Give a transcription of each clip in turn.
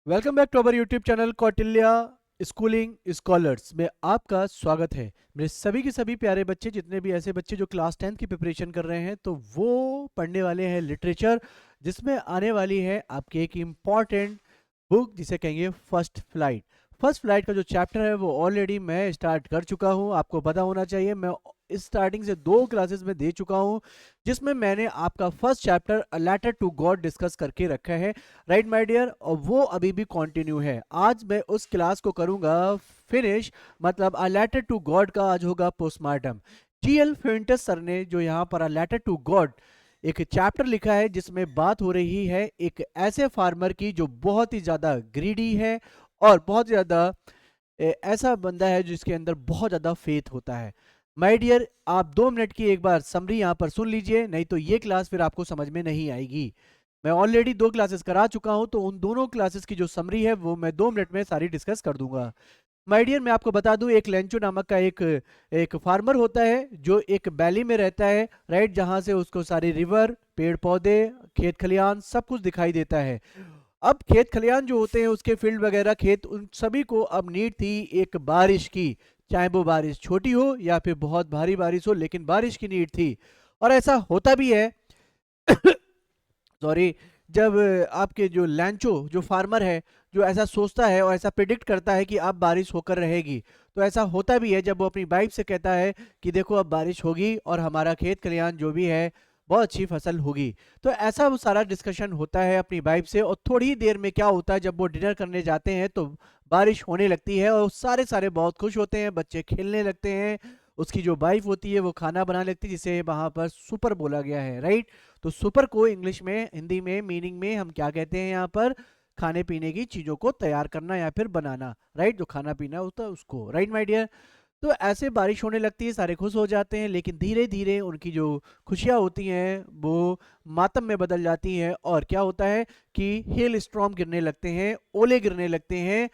Welcome back to our YouTube channel Kautilya schooling scholars में आपका स्वागत है। मेरे सभी के सभी प्यारे बच्चे, जितने भी ऐसे बच्चे जो क्लास 10th की प्रिपरेशन कर रहे हैं, तो वो पढ़ने वाले हैं लिटरेचर, जिसमें आने वाली है आपकी एक इम्पॉर्टेंट बुक जिसे कहेंगे फर्स्ट फ्लाइट। फर्स्ट फ्लाइट का जो चैप्टर है वो ऑलरेडी मैं स्टार्ट कर चुका हूँ, आपको पता होना चाहिए। मैं इस स्टार्टिंग से 2 क्लासेस में दे चुका हूँ, जिसमें मैंने आपका first chapter a letter to God discuss करके रखा है, राइट माय डियर। और वो अभी भी कंटिन्यू है। आज मैं उस क्लास को करूँगा फिनिश, मतलब अ लेटर टू गॉड का आज होगा पोस्टमार्टम। G.L. फ्यूएंटेस सर ने जो यहाँ पर अ लेटर टू गॉड एक चैप्टर लिखा है, जिसमें बात हो रही है एक ऐसे फार्मर की जो बहुत ही ज़्यादा ग्रीडी है और बहुत ज़्यादा ऐसा बंदा है जिसके अंदर बहुत ज़्यादा फेथ होता है। माय डियर, आप 2 मिनट की एक बार समरी यहाँ पर सुन लीजिए, नहीं तो ये क्लास फिर आपको समझ में नहीं आएगी। मैं ऑलरेडी 2 क्लासेस करा चुका हूँ, तो उन दोनों क्लासेस की जो समरी है वो मैं 2 मिनट में सारी डिस्कस कर दूंगा। माय डियर, मैं आपको बता दूं, एक लेंचो नामक का एक एक फार्मर होता है जो एक वैली में रहता है, राइट, जहां से उसको सारी रिवर, पेड़ पौधे, खेत खलियान सब कुछ दिखाई देता है। अब खेत खलियान जो होते हैं, उसके फील्ड वगैरह खेत, उन सभी को अब नीड थी एक बारिश की, चाहे वो बारिश छोटी हो या फिर बहुत भारी बारिश हो, लेकिन बारिश की नीड थी। और ऐसा होता भी है सॉरी, जब आपके जो लैंचो जो फार्मर है, जो ऐसा सोचता है और ऐसा प्रिडिक्ट करता है कि अब बारिश होकर रहेगी, तो ऐसा होता भी है जब वो अपनी वाइफ से कहता है कि देखो अब बारिश होगी और हमारा खेत खलियान जो भी है बहुत अच्छी फसल होगी। तो ऐसा वो सारा डिस्कशन होता है अपनी वाइफ से, और थोड़ी देर में क्या होता है, जब वो डिनर करने जाते हैं तो बारिश होने लगती है और सारे सारे बहुत खुश होते हैं, बच्चे खेलने लगते हैं। उसकी जो वाइफ होती है वो खाना बनाने लगती है, जिसे वहां पर सुपर बोला गया है, राइट। तो सुपर को इंग्लिश में, हिंदी में मीनिंग में हम क्या कहते हैं यहाँ पर, खाने पीने की चीजों को तैयार करना या फिर बनाना, राइट, जो खाना पीना होता है उसको, राइट माय डियर। तो ऐसे बारिश होने लगती है, सारे खुश हो जाते हैं, लेकिन धीरे धीरे उनकी जो खुशियाँ होती हैं वो मातम में बदल जाती हैं, और क्या होता है कि हेल स्टॉर्म गिरने लगते हैं, ओले गिरने लगते हैं,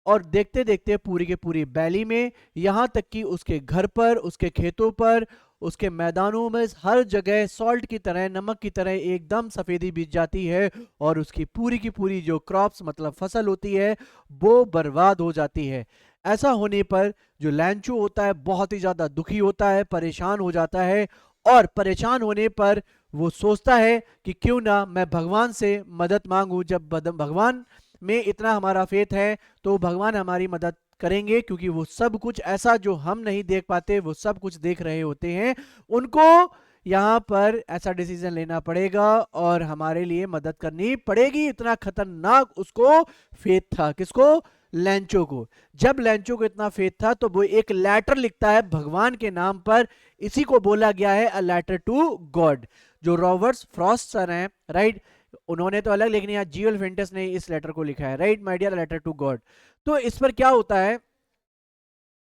और देखते देखते पूरी के पूरी वैली में, यहाँ तक कि उसके घर पर, उसके खेतों पर, उसके मैदानों में, हर जगह सॉल्ट की तरह, नमक की तरह एकदम सफेदी बीत जाती है, और उसकी की पूरी जो क्रॉप्स मतलब फसल होती है वो बर्बाद हो जाती है। ऐसा होने पर जो लैंचो होता है बहुत ही ज्यादा दुखी होता है, परेशान हो जाता है, और परेशान होने पर वो सोचता है कि क्यों ना मैं भगवान से मदद मांगू। जब भगवान में इतना हमारा फेथ है तो भगवान हमारी मदद करेंगे, क्योंकि वो सब कुछ ऐसा जो हम नहीं देख पाते वो सब कुछ देख रहे होते हैं। उनको यहाँ पर ऐसा डिसीजन लेना पड़ेगा और हमारे लिए मदद करनी पड़ेगी। इतना खतरनाक उसको फेथ था, किसको, लैंचो को। जब लैंचो को इतना फेथ था तो वो एक लेटर लिखता है भगवान के नाम पर, इसी को बोला गया है अ लेटर टू गॉड। जो रॉबर्ट फ्रॉस्ट सर हैं, राइट, उन्होंने तो अलग, लेकिन यहाँ G.L. फ्यूएंटेस ने इस लेटर को लिखा है, right my dear, letter to God. तो इस पर क्या होता है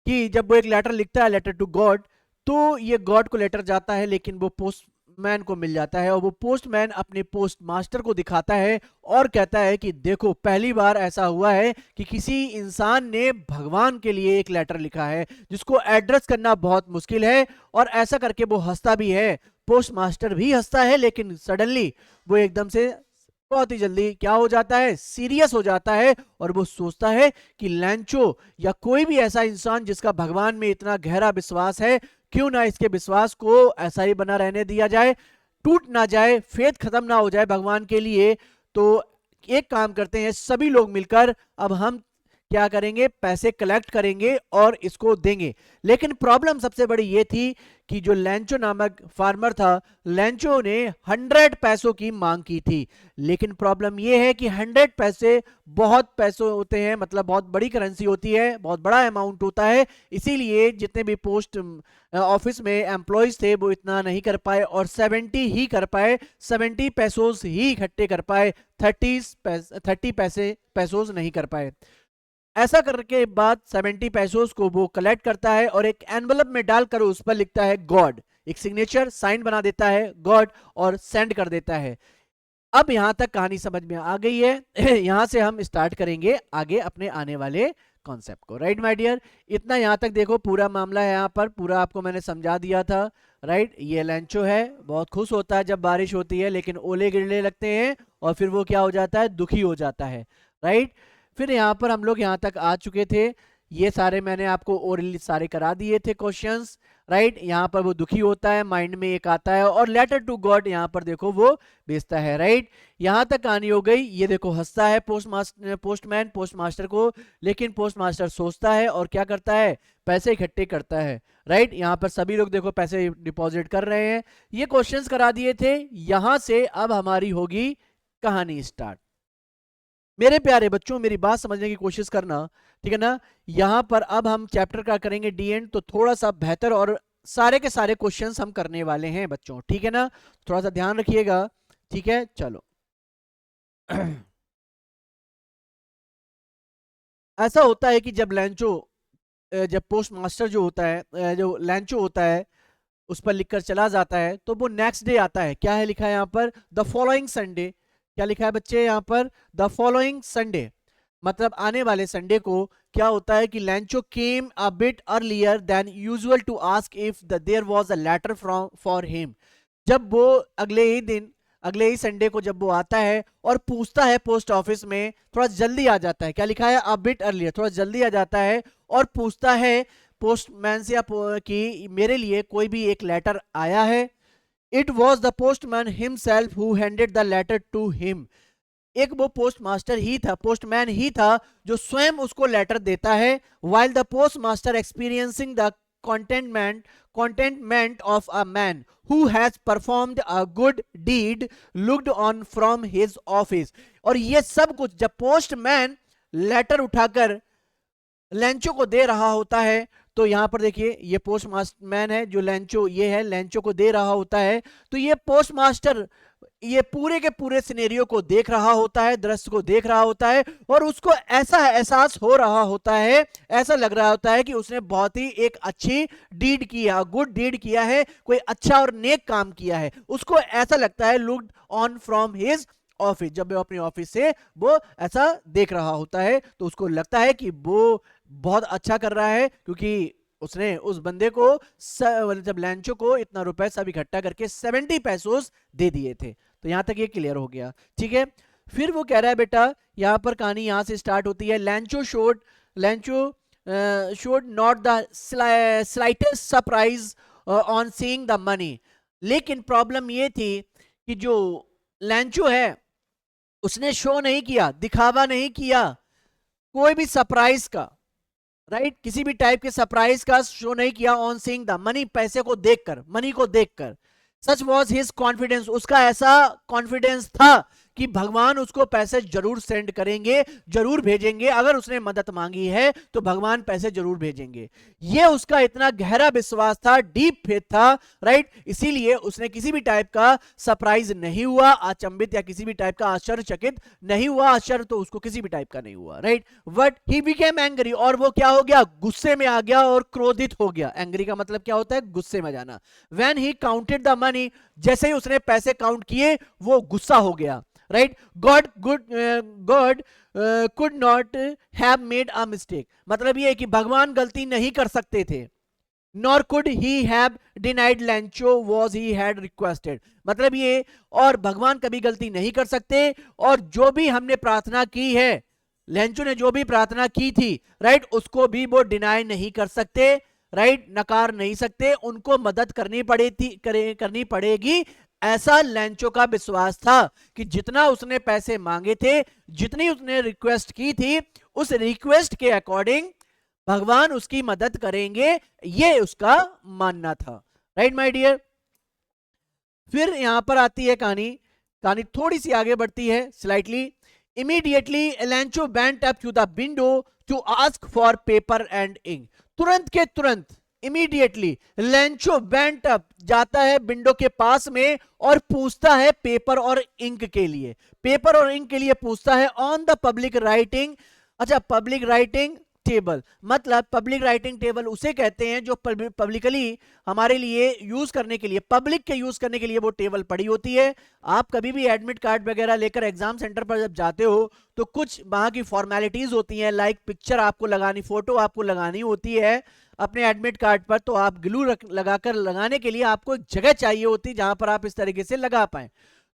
कि जब वो एक लेटर लिखता है, लेटर टू गॉड, तो ये गॉड को लेटर जाता है, लेकिन वो पोस्टमैन को मिल जाता है, और वो पोस्टमैन अपने पोस्ट मास्टर को दिखाता है और कहता है कि देखो, पहली बार ऐसा हुआ है कि किसी इंसान ने भगवान के लिए एक लेटर लिखा है, जिसको एड्रेस करना बहुत मुश्किल है। और ऐसा करके वो हंसता भी है, पोस्ट मास्टर भी हंसता है, लेकिन सडनली वो एकदम से बहुत ही जल्दी क्या हो जाता है, सीरियस हो जाता है, और वो सोचता है कि लैंचो या कोई भी ऐसा इंसान जिसका भगवान में इतना गहरा विश्वास है, क्यों ना इसके विश्वास को ऐसा ही बना रहने दिया जाए, टूट ना जाए, फेथ खत्म ना हो जाए भगवान के लिए। तो एक काम करते हैं सभी लोग मिलकर, अब हम क्या करेंगे, पैसे कलेक्ट करेंगे और इसको देंगे। लेकिन प्रॉब्लम सबसे बड़ी ये थी कि जो लैंचो नामक फार्मर था, लैंचो ने 100 पैसों की मांग की थी। लेकिन प्रॉब्लम ये है कि 100 पैसे बहुत पैसे होते हैं, मतलब बहुत बड़ी करेंसी होती है, बहुत बड़ा अमाउंट होता है। इसीलिए जितने भी पोस्ट ऑफिस में एम्प्लॉयज थे वो इतना नहीं कर पाए, और 70 ही कर पाए, 70 पैसों ही इकट्ठे कर पाए, 30 पैसे पैसों नहीं कर पाए। ऐसा करके बाद 70 पैसों को वो कलेक्ट करता है और एक एनवलप में डालकर उस पर लिखता है गॉड, एक सिग्नेचर साइन बना देता है गॉड, और सेंड कर देता है। अब यहां तक कहानी समझ में आ गई है। यहां से हम स्टार्ट करेंगे आगे अपने आने वाले कॉन्सेप्ट को, राइट माय डियर। इतना यहां तक देखो, पूरा मामला है यहाँ पर, पूरा आपको मैंने समझा दिया था, राइट। ये लैंचो है, बहुत खुश होता है जब बारिश होती है, लेकिन ओले गिरने लगते हैं और फिर वो क्या हो जाता है, दुखी हो जाता है। राइट। फिर यहाँ पर हम लोग यहाँ तक आ चुके थे, ये सारे मैंने आपको ओरली सारे करा दिए थे क्वेश्चंस, राइट। यहाँ पर वो दुखी होता है, माइंड में एक आता है, और लेटर टू गॉड यहाँ पर देखो वो भेजता है, राइट। यहाँ तक कहानी हो गई। ये देखो हंसता है पोस्टमैन पोस्ट मास्टर को, लेकिन पोस्ट मास्टर सोचता है और क्या करता है, पैसे इकट्ठे करता है, राइट। यहाँ पर सभी लोग देखो पैसे डिपॉजिट कर रहे हैं। ये क्वेश्चंस करा दिए थे। यहां से अब हमारी होगी कहानी स्टार्ट। मेरे प्यारे बच्चों मेरी बात समझने की कोशिश करना, ठीक है ना। यहां पर अब हम चैप्टर का करेंगे डी एंड, तो थोड़ा सा बेहतर और सारे के सारे क्वेश्चंस हम करने वाले हैं बच्चों, ठीक है ना। थोड़ा सा ध्यान रखिएगा, ठीक है। चलो ऐसा होता है कि जब पोस्ट मास्टर जो होता है, जो लैंचो होता है, उस पर लिखकर चला जाता है, तो वो नेक्स्ट डे आता है। क्या है लिखा है यहाँ पर, द फॉलोइंग संडे। क्या लिखा है बच्चे यहाँ पर, द फॉलोइंग संडे, मतलब आने वाले संडे को क्या होता है कि Lencho came a bit earlier than usual to ask if there was a letter from for him. जब वो अगले ही संडे को जब वो आता है और पूछता है पोस्ट ऑफिस में, थोड़ा जल्दी आ जाता है। क्या लिखा है, अ बिट अर्लियर, थोड़ा जल्दी आ जाता है और पूछता है पोस्टमैन से कि मेरे लिए कोई भी एक लेटर आया है। It was the postman himself who handed the letter to him. एक वो पोस्टमैन ही था जो स्वयं उसको लेटर देता है। while the postmaster experiencing the contentment of a man who has performed a good deed looked on from his office। और ये सब कुछ जब पोस्टमैन लेटर उठाकर लैंचो को दे रहा होता है, तो यहां पर देखिए ये पोस्टमास्टरमैन है जो लैंचो, ये है लैंचो को दे रहा होता है, तो ये पोस्टमास्टर ये पूरे के पूरे सिनेरियो को देख रहा होता है, दृश्य को देख रहा होता है, और उसको ऐसा एहसास हो रहा होता है, ऐसा लग रहा होता है कि उसने बहुत ही एक अच्छी डीड किया, गुड डीड किया है, कोई अच्छा और नेक काम किया है। उसको ऐसा लगता है, looked on from his office, जब वो अपने ऑफिस से वो ऐसा देख रहा होता है तो उसको लगता है कि वो बहुत अच्छा कर रहा है, क्योंकि उसने उस बंदे को जब लैंचो को इतना रुपए सब इकट्ठा करके 70 पैसोस दे दिए थे। तो यहां तक ये क्लियर हो गया, ठीक है। फिर वो कह रहा है बेटा, यहां पर कहानी यहां से स्टार्ट होती है। लैंचो showed not the slightest surprise on seeing the money. लेकिन प्रॉब्लम ये थी कि जो लैंचो है उसने शो नहीं किया, दिखावा नहीं किया कोई भी सरप्राइज का, राइट। किसी भी टाइप के सरप्राइज का शो नहीं किया ऑन सीइंग द मनी, पैसे को देखकर, मनी को देखकर। सच वॉज हिज कॉन्फिडेंस, उसका ऐसा कॉन्फिडेंस था कि भगवान उसको पैसे जरूर सेंड करेंगे, जरूर भेजेंगे। अगर उसने मदद मांगी है तो भगवान पैसे जरूर भेजेंगे। ये उसका इतना गहरा विश्वास था, डीप फेथ था, राइट। इसीलिए उसने किसी भी टाइप का सरप्राइज नहीं हुआ, अचंभित या किसी भी टाइप का आश्चर्यचकित नहीं हुआ। आश्चर्य तो उसको किसी भी टाइप का नहीं हुआ, right. But he became angry, और वो क्या हो गया, गुस्से में आ गया और क्रोधित हो गया। एंग्री का मतलब क्या होता है, गुस्से में जाना। When he counted the money, जैसे ही उसने पैसे काउंट किए वो गुस्सा हो गया, right. God could not have made a mistake, मतलब ये कि भगवान गलती नहीं कर सकते थे। Nor could he have denied लैंचो was he had requested, मतलब ये, और भगवान कभी गलती नहीं कर सकते, और जो भी हमने प्रार्थना की है, लैंचो ने जो भी प्रार्थना की थी, राइट, उसको भी वो डिनाई नहीं कर सकते, राइट, नकार नहीं सकते। उनको मदद करनी पड़ेगी, ऐसा लैंचो का विश्वास था कि जितना उसने पैसे मांगे थे, जितनी उसने रिक्वेस्ट की थी, उस रिक्वेस्ट के अकॉर्डिंग भगवान उसकी मदद करेंगे, ये उसका मानना था, राइट माय डियर। फिर यहां पर आती है कहानी थोड़ी सी आगे बढ़ती है slightly. Immediately Lencho went up to the window to ask for paper and ink. तुरंत के तुरंत, इमीडिएटली लैंचो वेंट अप, जाता है विंडो के पास में और पूछता है पेपर और इंक के लिए, पेपर और इंक के लिए पूछता है ऑन द पब्लिक राइटिंग। अच्छा, पब्लिक राइटिंग टेबल, मतलब पब्लिक राइटिंग टेबल उसे कहते हैं जो पब्लिकली हमारे लिए यूज करने के लिए, पब्लिक के यूज करने के लिए वो टेबल पड़ी होती है। आप कभी भी एडमिट कार्ड वगैरह लेकर एग्जाम सेंटर पर जब जाते हो तो कुछ वहां की फॉर्मेलिटीज होती हैं, लाइक पिक्चर आपको लगानी, फोटो आपको लगानी होती है अपने एडमिट कार्ड पर, तो आप ग्लू लगाकर लगाने के लिए आपको एक जगह चाहिए होती है जहां पर आप इस तरीके से लगा पाए।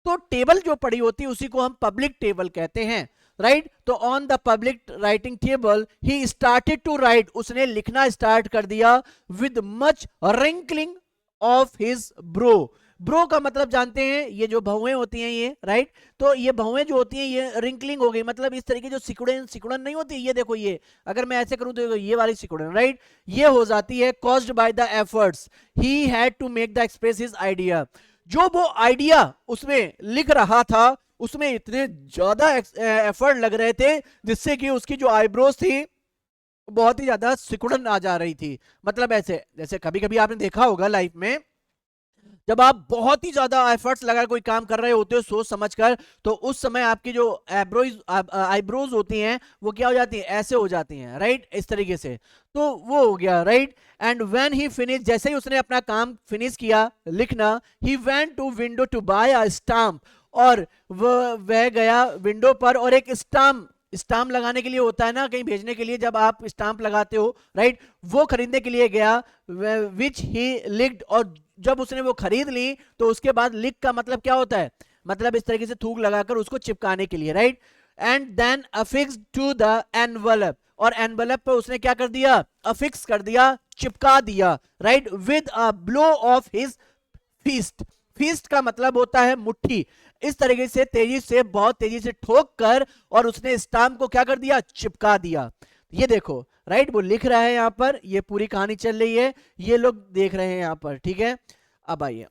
तो टेबल जो पड़ी होती है उसी को हम पब्लिक टेबल कहते हैं। राइट। तो on the public writing table he started to write, उसने लिखना स्टार्ट कर दिया with much wrinkling of his brow. Brow का मतलब जानते हैं, ये जो भौएं होती हैं ये, राइट। तो ये भौएं जो होती हैं ये रिंकलिंग हो गई, मतलब इस तरीके जो सिकुड़न सिकुड़न नहीं होती, ये देखो ये अगर मैं ऐसे करूं तो ये वाली सिकुड़न, राइट, ये हो जाती है caused by the efforts he had to make the express his idea. जो वो आइडिया उसमें लिख रहा था उसमें इतने ज्यादा एफर्ट लग रहे थे जिससे कि उसकी जो आईब्रोज थी बहुत ही ज्यादा सिकुड़न आ जा रही थी। मतलब ऐसे जैसे कभी कभी आपने देखा होगा लाइफ में, जब आप बहुत ही ज्यादा एफर्ट्स लगा कोई काम कर रहे होते हो सोच समझकर, तो उस समय आपकी जो आईब्रोज होती हैं वो क्या हो जाती हैं, ऐसे हो जाती हैं, राइट, इस तरीके से। तो वो हो गया, right. And when he finish, जैसे ही उसने अपना काम फिनिश किया लिखना, he went to window to buy a stamp, और वह गया विंडो पर और एक स्टाम्प, स्टाम्प लगाने के लिए होता है ना कहीं भेजने के लिए जब आप स्टाम्प लगाते हो, राइट, वो खरीदने के लिए गया, विच ही लिक्ड, और जब उसने वो खरीद ली तो उसके बाद लिक का मतलब क्या होता है, मतलब इस तरीके से थूक लगाकर उसको चिपकाने के लिए, right. And then affix to the envelope, और एनवलप पे उसने क्या कर दिया, अफिक्स कर दिया, चिपका दिया, right, with a blow of his feast. Feast का मतलब होता है मुट्ठी। इस तरीके से तेजी से, बहुत तेजी से ठोक कर और उसने स्टाम्प को क्या कर दिया, चिपका दिया। ये देखो, राइट, वो लिख रहा है यहां पर, ये पूरी कहानी चल रही है, ये लोग देख रहे हैं यहां पर, ठीक है। अब आइए,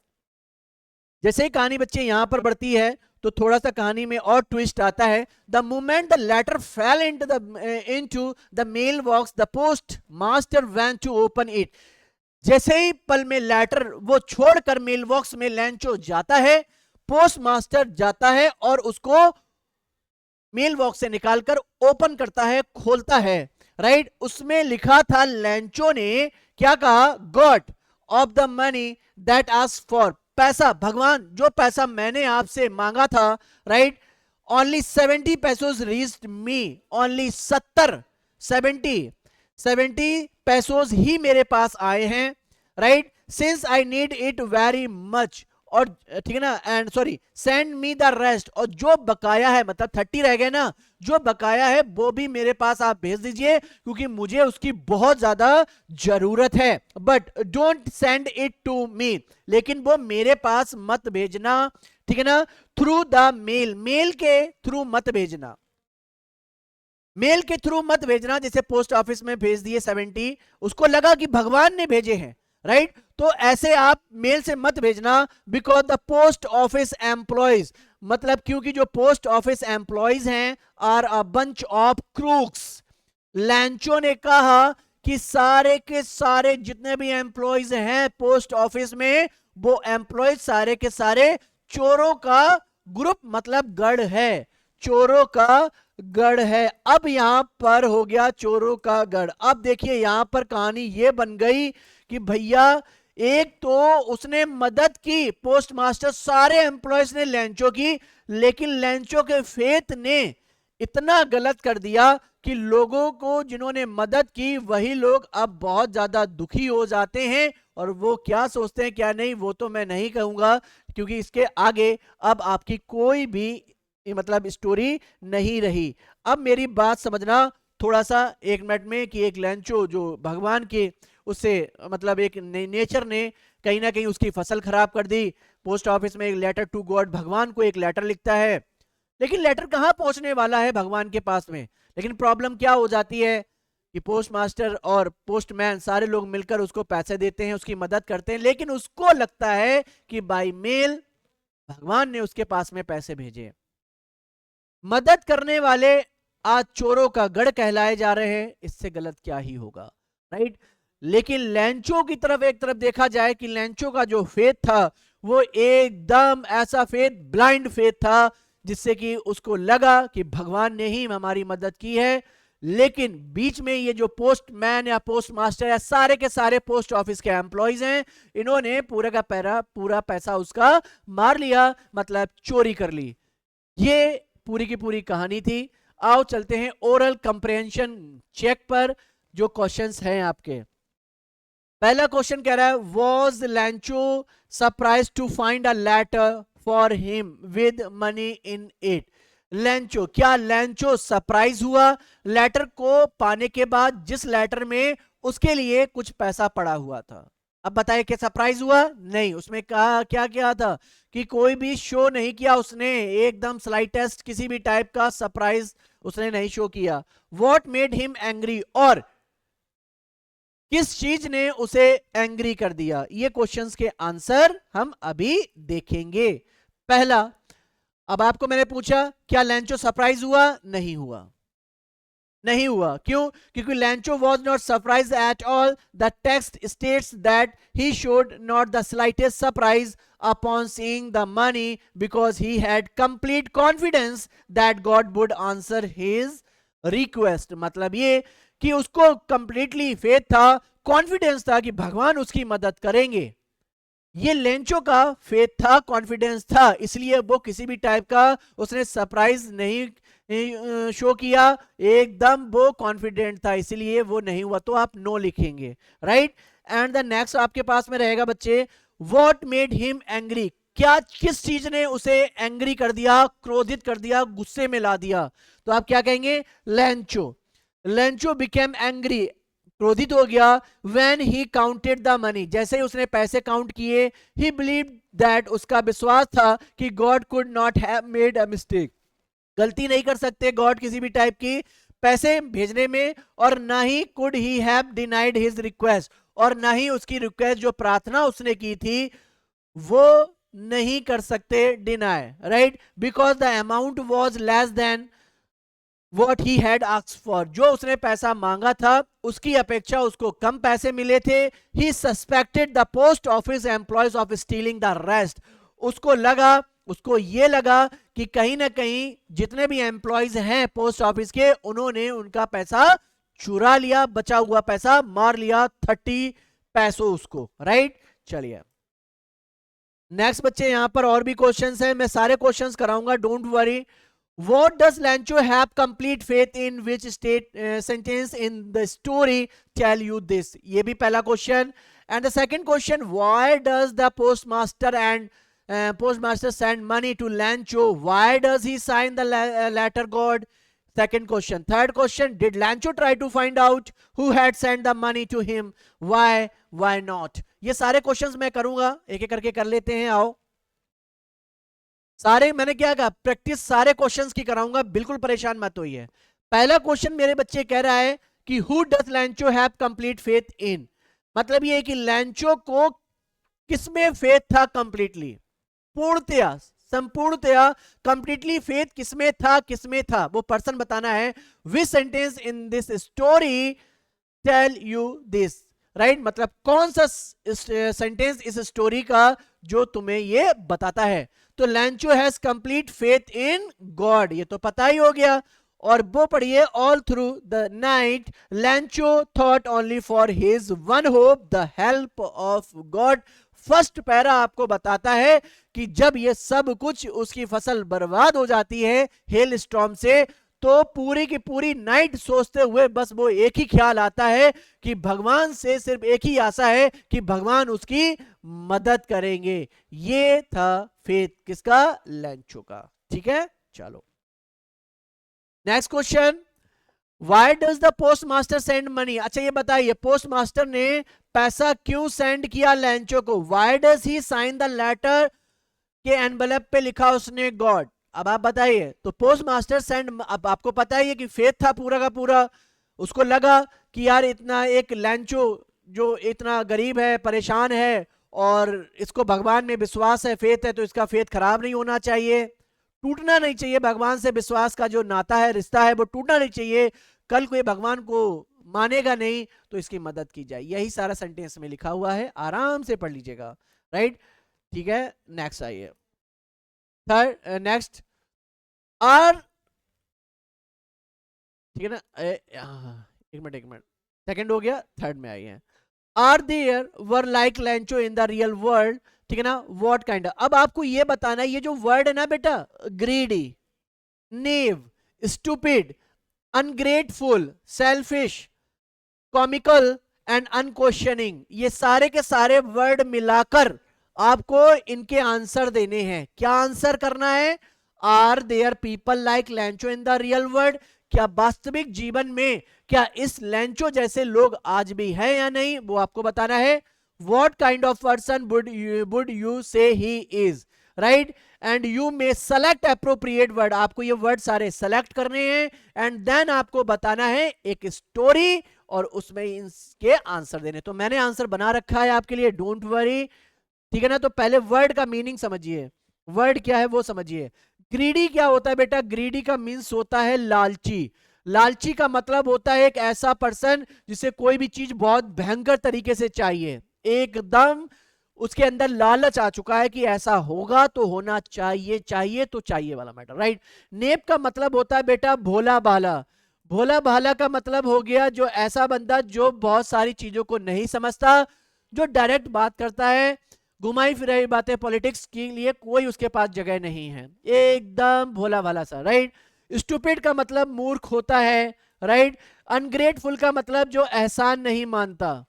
जैसे ही कहानी बच्चे यहां पर बढ़ती है तो थोड़ा सा कहानी में और ट्विस्ट आता है। The moment the letter fell into the mailbox the postmaster went to open it. जैसे ही पल में लेटर वो छोड़कर मेल बॉक्स में लैंचो जाता है, पोस्ट मास्टर जाता है और उसको मेल बॉक्स से निकालकर ओपन करता है, खोलता है, राइट। उसमें लिखा था, लैंचो ने क्या कहा, God of the money that ask for, पैसा, भगवान जो पैसा मैंने आपसे मांगा था, राइट, ओनली 70 पैसोज रीच्ड मी, ओनली 70 पैसोज ही मेरे पास आए हैं, right, since I need it very much, और ठीक है ना, and sorry send me the rest, और जो बकाया है, मतलब 30 रह गए ना, जो बकाया है वो भी मेरे पास आप भेज दीजिए क्योंकि मुझे उसकी बहुत ज्यादा जरूरत है, but don't send it to me, लेकिन वो मेरे पास मत भेजना, ठीक है ना, थ्रू द मेल, मेल के थ्रू मत भेजना, मेल के थ्रू मत भेजना। जैसे पोस्ट ऑफिस में भेज दिए 70, उसको लगा कि भगवान ने भेजे हैं, राइट, तो ऐसे आप मेल से मत भेजना, because the post office employees, मतलब क्योंकि जो पोस्ट ऑफिस एम्प्लॉयज हैं are a bunch of crooks. Lencho ने कहा कि सारे के सारे जितने भी एम्प्लॉयज हैं पोस्ट ऑफिस में, वो एम्प्लॉयज सारे के सारे चोरों का ग्रुप, मतलब गढ़ है, चोरों का गढ़ है। अब यहां पर हो गया चोरों का गढ़। अब देखिए यहां पर कहानी ये बन गई कि भैया एक तो उसने मदद की, पोस्ट मास्टर, सारे एम्प्लॉयज ने लैंचो की, लेकिन लैंचो के फेत ने इतना गलत कर दिया कि लोगों को जिन्होंने मदद की वही लोग अब बहुत ज्यादा दुखी हो जाते हैं, और वो क्या सोचते हैं क्या नहीं वो तो मैं नहीं कहूंगा क्योंकि इसके आगे अब आपकी कोई भी मतलब स्टोरी नहीं रही। अब मेरी बात समझना थोड़ा सा एक मिनट में कि एक लैंचो जो भगवान के उससे मतलब एक नेचर ने कहीं ना कहीं उसकी फसल खराब कर दी। पोस्ट ऑफिस में एक लेटर टू गॉड, भगवान को एक लेटर लिखता है, लेकिन लेटर कहां पहुंचने वाला है भगवान के पास में। लेकिन प्रॉब्लम क्या हो जाती है कि पोस्ट मास्टर और पोस्टमैन सारे लोग मिलकर उसको पैसे देते हैं, उसकी मदद करते हैं, लेकिन उसको लगता है कि बाय मेल भगवान ने उसके पास में पैसे भेजे। मदद करने वाले आज चोरों का गढ़ कहलाए जा रहे हैं, इससे गलत क्या ही होगा, राइट। लेकिन लैंचो की तरफ एक तरफ देखा जाए कि लैंचो का जो फेथ था वो एकदम ऐसा फेथ, ब्लाइंड फेथ था, जिससे कि उसको लगा कि भगवान ने ही हमारी मदद की है। लेकिन बीच में ये जो पोस्टमैन या पोस्ट मास्टर या सारे के सारे पोस्ट ऑफिस के एम्प्लॉयज हैं, इन्होंने पूरा पैसा उसका मार लिया, मतलब चोरी कर ली। ये पूरी की पूरी कहानी थी। आओ चलते हैं ओरल कंप्रेहेंशन चेक पर, जो क्वेश्चंस हैं आपके। पहला क्वेश्चन कह रहा है, was Lencho surprise to find a letter for him with money in it. Lencho, क्या लैंचो सरप्राइज हुआ लेटर को पाने के बाद, जिस लेटर में उसके लिए कुछ पैसा पड़ा हुआ था? अब बताइए, क्या सरप्राइज हुआ? नहीं, उसमें कहा क्या क्या था कि कोई भी शो नहीं किया उसने, एकदम स्लाइटेस्ट किसी भी टाइप का सरप्राइज उसने नहीं शो किया। व्हाट मेड हिम एंग्री, और किस चीज ने उसे एंग्री कर दिया? ये क्वेश्चंस के आंसर हम अभी देखेंगे। पहला, अब आपको मैंने पूछा क्या लैंचो सरप्राइज हुआ? नहीं हुआ, नहीं हुआ। क्यों? क्योंकि लैंचो was not surprise at all. The text states that he showed not the slightest surprise upon seeing the money because he had complete confidence that God would answer his request. मतलब ये कि उसको कंप्लीटली फेथ था, confidence था कि भगवान उसकी मदद करेंगे। ये लेंचो का फेथ था, कॉन्फिडेंस था, इसलिए वो किसी भी टाइप का उसने सरप्राइज नहीं शो किया, एकदम वो कॉन्फिडेंट था, इसलिए वो नहीं हुआ। तो आप नो लिखेंगे, राइट। एंड द नेक्स्ट आपके पास में रहेगा बच्चे, व्हाट मेड हिम एंग्री, क्या किस चीज ने उसे एंग्री कर दिया, क्रोधित कर दिया, गुस्से में ला दिया? तो आप क्या कहेंगे? लैंचो। लैंचो बिकेम एंग्री, क्रोधित हो गया, when he counted the money, जैसे ही उसने पैसे काउंट किए, ही बिलीव दैट, उसका विश्वास था कि God could not have made a mistake, गलती नहीं कर सकते गॉड किसी भी टाइप की पैसे भेजने में, और ना he could he have denied his request, और ना ही उसकी रिक्वेस्ट जो प्रार्थना उसने की थी वो नहीं कर सकते deny, right, because the amount was less than what he had asked for, जो उसने पैसा मांगा था उसकी अपेक्षा उसको कम पैसे मिले थे। He suspected the post office employees of stealing the rest, उसको ये लगा कि कहीं ना कहीं जितने भी एम्प्लॉयज हैं पोस्ट ऑफिस के, उन्होंने उनका पैसा चुरा लिया, बचा हुआ पैसा मार लिया, 30 पैसों उसको, राइट। चलिए नेक्स्ट बच्चे, यहां पर और भी क्वेश्चंस हैं, मैं सारे क्वेश्चंस कराऊंगा, don't worry. What does Lancho have complete faith in? Which state sentence in the story tell you this? ये भी पहला question. And the second question, why does the postmaster send money to Lancho? Why does he sign the letter God? Second question. Third question, did Lancho try to find out who had sent the money to him? Why not? ये सारे questions मैं करूंगा, एक एक करके कर लेते हैं, आओ। सारे मैंने क्या कहा, प्रैक्टिस सारे क्वेश्चंस की कराऊंगा, बिल्कुल परेशान मत होइए। पहला क्वेश्चन मेरे बच्चे कह रहा है कि who does लैंचो have complete faith in, मतलब ये है कि लैंचो को किसमें फेथ था कंप्लीटली, पूर्णतया, संपूर्णतया, कंप्लीटली फेथ किसमें था, वो पर्सन बताना है। Which sentence in this story tell you this, right, मतलब कौन सा सेंटेंस इस स्टोरी का जो तुम्हें ये बताता है। तो लैंचो has complete faith in God, ये तो पता ही हो गया। और वो पढ़िए, all through the night लैंचो thought only for his one hope, the help of God. First para आपको बताता है कि जब ये सब कुछ उसकी फसल बर्बाद हो जाती है हेल स्टॉर्म से, तो पूरी की पूरी नाइट सोचते हुए बस वो एक ही ख्याल आता है कि भगवान से सिर्फ एक ही आशा है कि भगवान उसकी मदद करेंगे। ये था फेथ किसका? लैंचो का, ठीक है। चलो next question, why does the post master send money? अच्छा ये बताइए, पोस्ट मास्टर ने पैसा क्यों सेंड किया लैंचो को? Why does he sign the letter के एनवेलप पे लिखा उसने गॉड? अब आप बताइए। तो पोस्ट मास्टर सेंड, अब आपको पता ही है कि फेथ था पूरा का पूरा, उसको लगा कि यार इतना एक लैंचो जो इतना गरीब है, परेशान है, और इसको भगवान में विश्वास है, फेथ है, तो इसका फेथ खराब नहीं होना चाहिए, टूटना नहीं चाहिए, भगवान से विश्वास का जो नाता है, रिश्ता है, वो टूटना नहीं चाहिए, कल कोई भगवान को मानेगा नहीं तो इसकी मदद की जाए। यही सारा सेंटेंस में लिखा हुआ है, आराम से पढ़ लीजिएगा, राइट, ठीक है। नेक्स्ट आइए, थर्ड, नेक्स्ट आर, ठीक है ना, एक मिनट, सेकंड हो गया, थर्ड में आई है। Are there were like Lencho in the real world, ठीक है ना, व्हाट काइंड। अब आपको ये बताना है, ये जो वर्ड है ना बेटा, greedy, naive, stupid, ungrateful, selfish, comical and unquestioning, ये सारे के सारे वर्ड मिलाकर आपको इनके आंसर देने हैं। क्या आंसर करना है? Are there people like Lencho in the real world, क्या वास्तविक जीवन में क्या इस लैंचो जैसे लोग आज भी हैं या नहीं, वो आपको बताना है. What kind of person would you say he is, right? And you may select appropriate word. आपको ये वर्ड सारे सेलेक्ट करने हैं एंड देन आपको बताना है एक स्टोरी और उसमें इसके आंसर देने. तो मैंने आंसर बना रखा है आपके लिए, डोंट वरी, ठीक है ना. तो पहले वर्ड का मीनिंग समझिए, वर्ड क्या है वो समझिए. ग्रीडी क्या होता है बेटा? ग्रीडी का मीन्स होता है लालची. लालची का मतलब होता है एक ऐसा पर्सन जिसे कोई भी चीज बहुत भयंकर तरीके से चाहिए, एकदम उसके अंदर लालच आ चुका है कि ऐसा होगा तो होना चाहिए, चाहिए तो चाहिए वाला मैटर, राइट. नेप का मतलब होता है बेटा भोला भाला. भोला भाला का मतलब हो गया जो ऐसा बंदा जो बहुत सारी चीजों को नहीं समझता, जो डायरेक्ट बात करता है, घुमाई फिराई बातें, पॉलिटिक्स के लिए कोई उसके पास जगह नहीं है, एकदम भोला भाला सा, राइट. स्टूपिड का मतलब मूर्ख होता है, राइट. अनग्रेटफुल का मतलब जो एहसान नहीं मानता,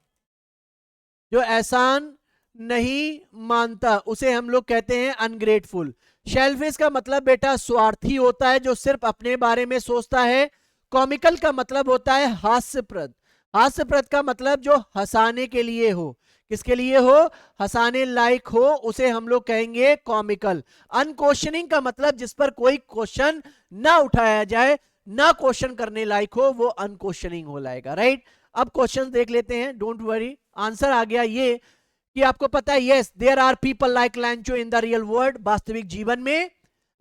जो एहसान नहीं मानता उसे हम लोग कहते हैं अनग्रेटफुल. शेल्फिश का मतलब बेटा स्वार्थी होता है, जो सिर्फ अपने बारे में सोचता है. कॉमिकल का मतलब होता है हास्यप्रद. हास्यप्रद का मतलब जो हंसाने के लिए हो, किसके लिए हो? हंसाने लायक हो, उसे हम लोग कहेंगे कॉमिकल. अनक्वेश्चनिंग का मतलब जिस पर कोई क्वेश्चन ना उठाया जाए, ना क्वेश्चन करने लायक हो, वो अनक्वेश्चनिंग हो जाएगा, राइट. अब क्वेश्चन देख लेते हैं, डोंट वरी. आंसर आ गया ये कि आपको पता है, yes there are people like Lencho in the real world. वास्तविक जीवन में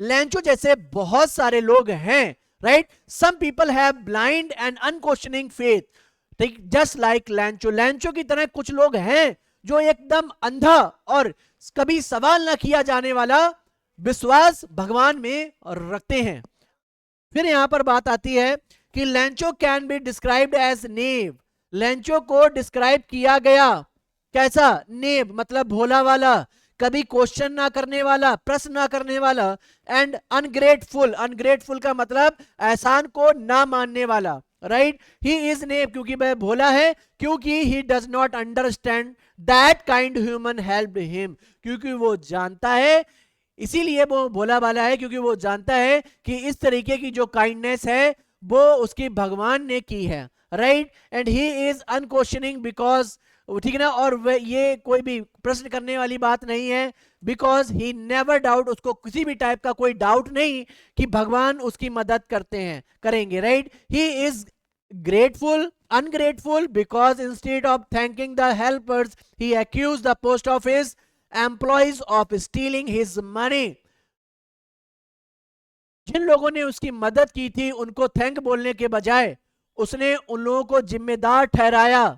लैंचो जैसे बहुत सारे लोग हैं, right. Some people have blind and unquestioning faith, ठीक, जस्ट लाइक लैंचो. लैंचो की तरह कुछ लोग हैं जो एकदम अंधा और कभी सवाल ना किया जाने वाला विश्वास भगवान में रखते हैं. फिर यहां पर बात आती है कि Lencho can be described as naive. Lencho को डिस्क्राइब किया गया कैसा? नेव मतलब भोला वाला, कभी क्वेश्चन ना करने वाला, प्रश्न ना करने वाला. एंड अनग्रेटफुल, अनग्रेटफुल का मतलब एहसान को ना मानने वाला, राइट. ही इज नेव क्योंकि वह भोला है, क्योंकि he does not understand that kind human help him, क्योंकि वो जानता है, इसीलिए वो भोला भाला है, क्योंकि वो जानता है कि इस तरीके की जो काइंडनेस है वो उसकी भगवान ने की है, right. And he is unquestioning because, ठीक है ना, और ये कोई भी प्रश्न करने वाली बात नहीं है, बिकॉज ही नेवर डाउट, उसको किसी भी टाइप का कोई डाउट नहीं कि भगवान उसकी मदद करते हैं, करेंगे, right. He is grateful, ungrateful because instead of thanking the helpers he accuse the post office employees of stealing his money. जिन लोगों ने उसकी मदद की थी उनको थैंक बोलने के बजाय उसने उन लोगों को जिम्मेदार ठहराया,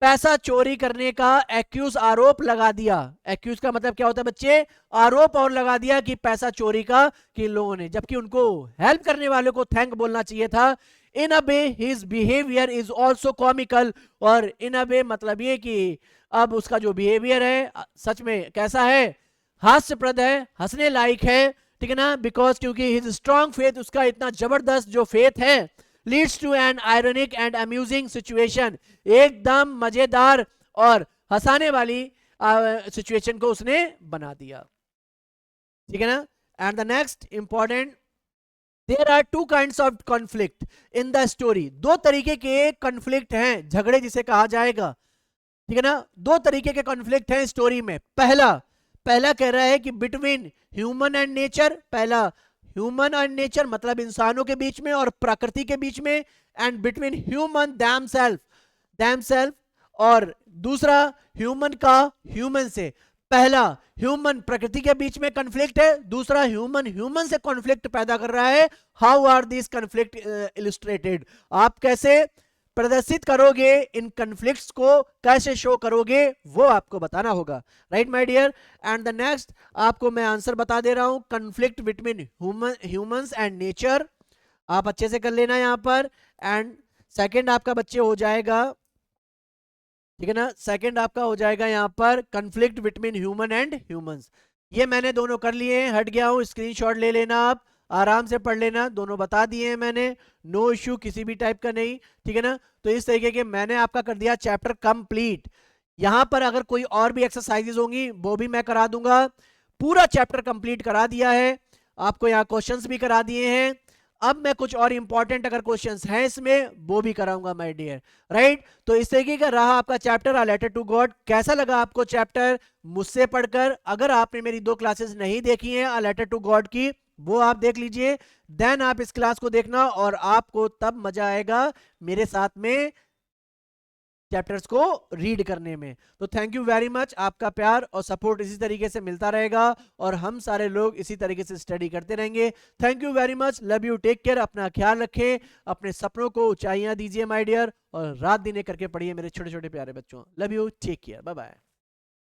पैसा चोरी करने का एक्यूज, आरोप लगा दिया. एक्यूज का मतलब क्या होता है बच्चे? आरोप और लगा दिया कि पैसा चोरी का कि लोगों ने, जबकि उनको हेल्प करने वालों को थैंक बोलना चाहिए था. In a way his behaviour is also comical, और इन अ वे मतलब ये कि अब उसका जो बिहेवियर है सच में कैसा है? हास्यप्रद है, हंसने लायक है, ठीक है ना. बिकॉज क्योंकि हिज स्ट्रॉन्ग फेथ, उसका इतना जबरदस्त जो फेथ है, leads to an ironic and amusing situation, एकदम मजेदार और हंसाने वाली सिचुएशन को उसने बना दिया, ठीक है ना. And the next important, there are two kinds of conflict in the story. दो तरीके के कॉन्फ्लिक्ट हैं, झगड़े जिसे कहा जाएगा, ठीक है ना. दो तरीके के कॉन्फ्लिक्ट हैं स्टोरी में. पहला कह रहा है कि बिटवीन ह्यूमन एंड नेचर, पहला ह्यूमन एंड नेचर मतलब इंसानों के बीच में और प्रकृति के बीच में, एंड बिटवीन ह्यूमन दैमसेल्फ, और दूसरा ह्यूमन का ह्यूमन से. पहला ह्यूमन प्रकृति के बीच में कॉन्फ्लिक्ट है, दूसरा ह्यूमन से कॉन्फ्लिक्ट पैदा कर रहा है. How are this conflict illustrated? आप कैसे प्रदर्शित करोगे इन कॉन्फ्लिक्ट्स को, कैसे शो करोगे, वो आपको बताना होगा, right my dear. And the next आपको मैं आंसर बता दे रहा हूं, conflict between humans and nature. आप अच्छे से कर लेना यहां पर. एंड सेकंड आपका बच्चे हो जाएगा, ठीक है ना, सेकंड आपका हो जाएगा यहां पर conflict between human and humans. ये मैंने दोनों कर लिए हैं, हट गया हूं, स्क्रीनशॉट ले लेना, आप आराम से पढ़ लेना, दोनों बता दिए हैं मैंने, नो इश्यू किसी भी टाइप का नहीं, ठीक है ना. तो इस तरीके के मैंने आपका कर दिया चैप्टर कंप्लीट. यहां पर अगर कोई और भी एक्सरसाइजेज होंगी वो भी मैं करा दूंगा. पूरा चैप्टर कंप्लीट करा दिया है. आपको यहाँ क्वेश्चंस भी करा दिए हैं। अब मैं कुछ और इंपॉर्टेंट अगर क्वेश्चंस हैं इसमें वो भी कराऊंगा माय डियर, राइट। तो इस तरीके का रहा आपका chapter a letter to God. कैसा लगा आपको चैप्टर मुझसे पढ़कर? अगर आपने मेरी 2 क्लासेस नहीं देखी हैं अ लेटर टू गॉड की, वो आप देख लीजिए, देन आप इस क्लास को देखना और आपको तब मजा आएगा मेरे साथ में चैप्टर्स को रीड करने में। तो थैंक यू वेरी मच, आपका प्यार और सपोर्ट इसी तरीके से मिलता रहेगा और हम सारे लोग इसी तरीके से स्टडी करते रहेंगे। Thank you very much, love you, take care, अपना ख्याल रखें, अपने सपनों को ऊंचाइयां दीजिए माय डियर, और रात दिन एक करके पढ़िए मेरे छोटे छोटे प्यारे बच्चों। Love you, take care, bye bye.